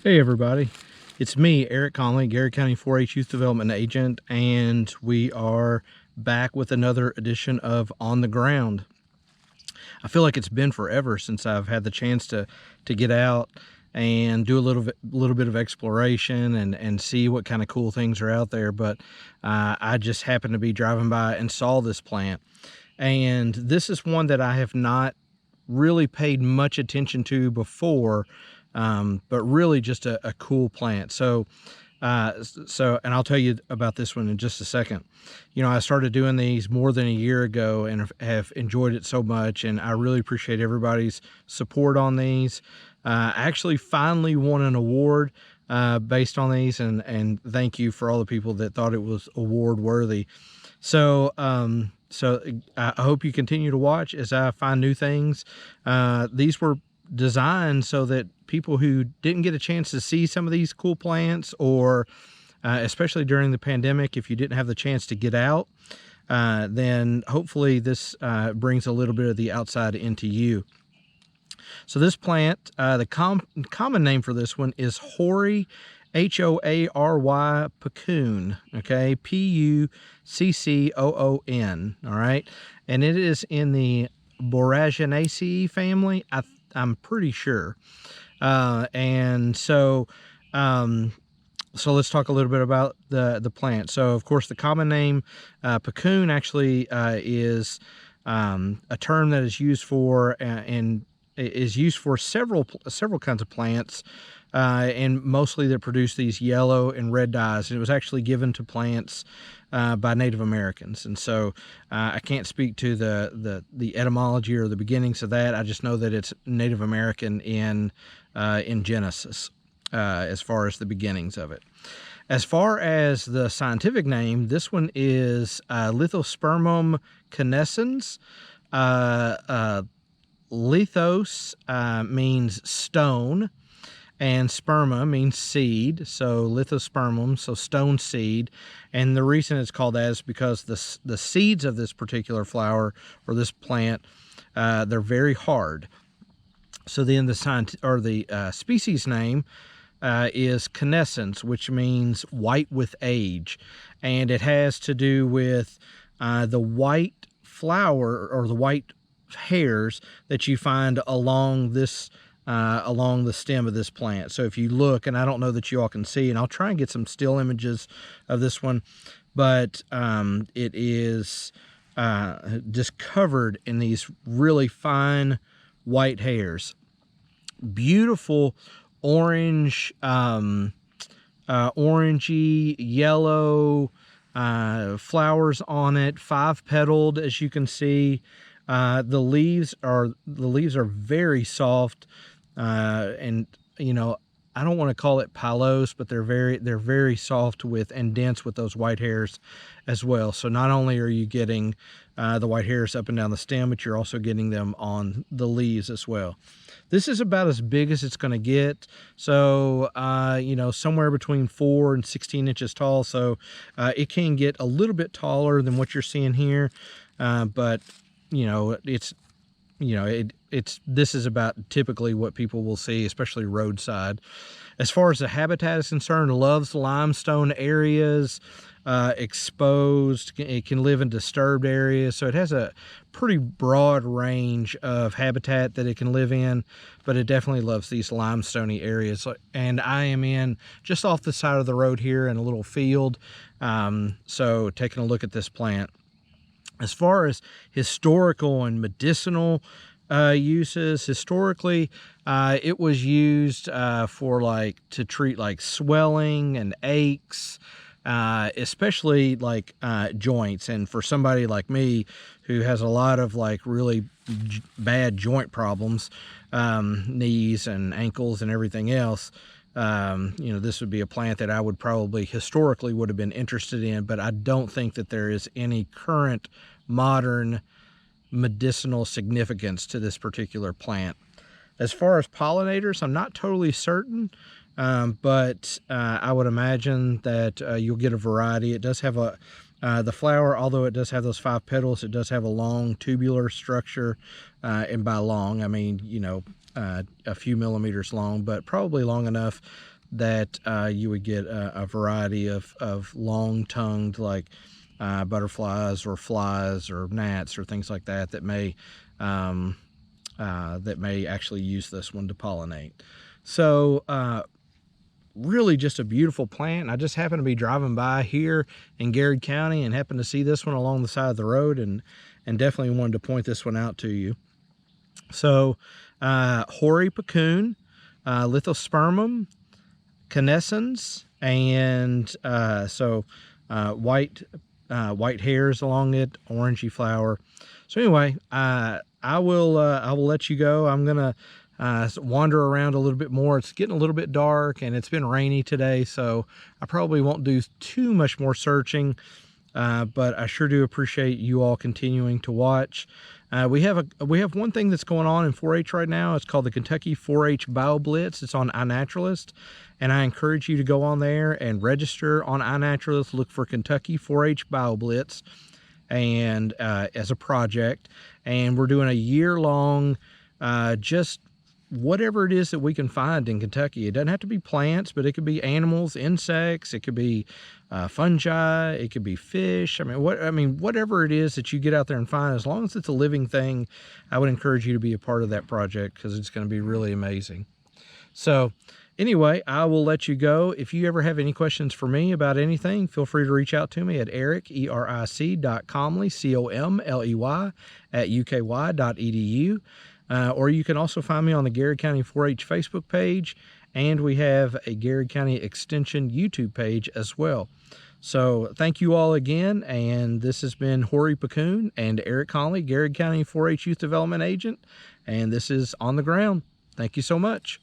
Hey everybody, it's me, Eric Comley, Garrard County 4-H Youth Development Agent, and we are back with another edition of On the Ground. I feel like it's been forever since I've had the chance to get out and do a little bit of exploration and see what kind of cool things are out there. But I just happened to be driving by and saw this plant, and this is one that I have not really paid much attention to before. But really just a cool plant. So and I'll tell you about this one in just a second. You know, I started doing these more than a year ago and have enjoyed it so much, and I really appreciate everybody's support on these. I actually finally won an award based on these, and thank you for all the people that thought it was award worthy. So I hope you continue to watch as I find new things. These were designed so that people who didn't get a chance to see some of these cool plants, or especially during the pandemic, if you didn't have the chance to get out, then hopefully this brings a little bit of the outside into you. So this plant, the common name for this one is hoary, H-O-A-R-Y, puccoon, okay, P-U-C-C-O-O-N, all right, and it is in the Boraginaceae family, I'm pretty sure. And so let's talk a little bit about the plant. So of course the common name puccoon actually is a term that is used for and is used for several kinds of plants, and mostly that produce these yellow and red dyes. And it was actually given to plants by Native Americans. And so I can't speak to the etymology or the beginnings of that. I just know that it's Native American in Genesis, as far as the beginnings of it. As far as the scientific name, this one is Lithospermum canescens. Lithos means stone, and sperma means seed, so lithospermum, so stone seed. And the reason it's called that is because the seeds of this particular flower or this plant, they're very hard. So then the species name is canescens, which means white with age, and it has to do with the white flower or the white hairs that you find along this along the stem of this plant. So if you look, and I don't know that you all can see, and I'll try and get some still images of this one, but it is just covered in these really fine white hairs. Beautiful orange, orangey yellow flowers on it, 5-petaled, as you can see. The leaves are very soft, and you know, I don't want to call it pilose, but they're very soft with and dense with those white hairs as well. So not only are you getting the white hairs up and down the stem, but you're also getting them on the leaves as well. This is about as big as it's going to get. So, you know, somewhere between 4 and 16 inches tall. So it can get a little bit taller than what you're seeing here. But, you know, this is about typically what people will see, especially roadside. As far as the habitat is concerned, it loves limestone areas, exposed. It can live in disturbed areas, so it has a pretty broad range of habitat that it can live in, but it definitely loves these limestoney areas. And I am in just off the side of the road here in a little field, so taking a look at this plant. As far as historical and medicinal uses, historically it was used to treat like swelling and aches, especially like joints. And for somebody like me who has a lot of like really bad joint problems, knees and ankles and everything else, you know, this would be a plant that I would probably historically would have been interested in, but I don't think that there is any current modern medicinal significance to this particular plant. As far as pollinators, I'm not totally certain, but I would imagine that you'll get a variety. It does have the flower, although it does have those 5 petals, it does have a long tubular structure, and by long I mean, you know, a few millimeters long, but probably long enough that you would get a variety of long-tongued, like butterflies or flies or gnats or things like that that may actually use this one to pollinate. So really just a beautiful plant. I just happened to be driving by here in Garrard County and happened to see this one along the side of the road, and definitely wanted to point this one out to you. So hoary puccoon, Lithospermum, canescens, and white hairs along it, orangey flower. So anyway, I will let you go. I'm gonna wander around a little bit more. It's getting a little bit dark and it's been rainy today, so I probably won't do too much more searching, but I sure do appreciate you all continuing to watch. We have one thing that's going on in 4-H right now. It's called the Kentucky 4-H Bio Blitz. It's on iNaturalist, and I encourage you to go on there and register on iNaturalist. Look for Kentucky 4-H Bio Blitz and as a project, and we're doing a year-long just whatever it is that we can find in Kentucky. It doesn't have to be plants, but it could be animals, insects, it could be fungi, it could be fish. I mean, whatever it is that you get out there and find, as long as it's a living thing, I would encourage you to be a part of that project, because it's going to be really amazing. So anyway, I will let you go. If you ever have any questions for me about anything, feel free to reach out to me at Eric, eric.comley, C-O-M-L-E-Y, @uky.edu. Or you can also find me on the Garrard County 4-H Facebook page, and we have a Garrard County Extension YouTube page as well. So thank you all again, and this has been Hoary Puccoon and Eric Conley, Garrard County 4-H Youth Development Agent, and this is On the Ground. Thank you so much.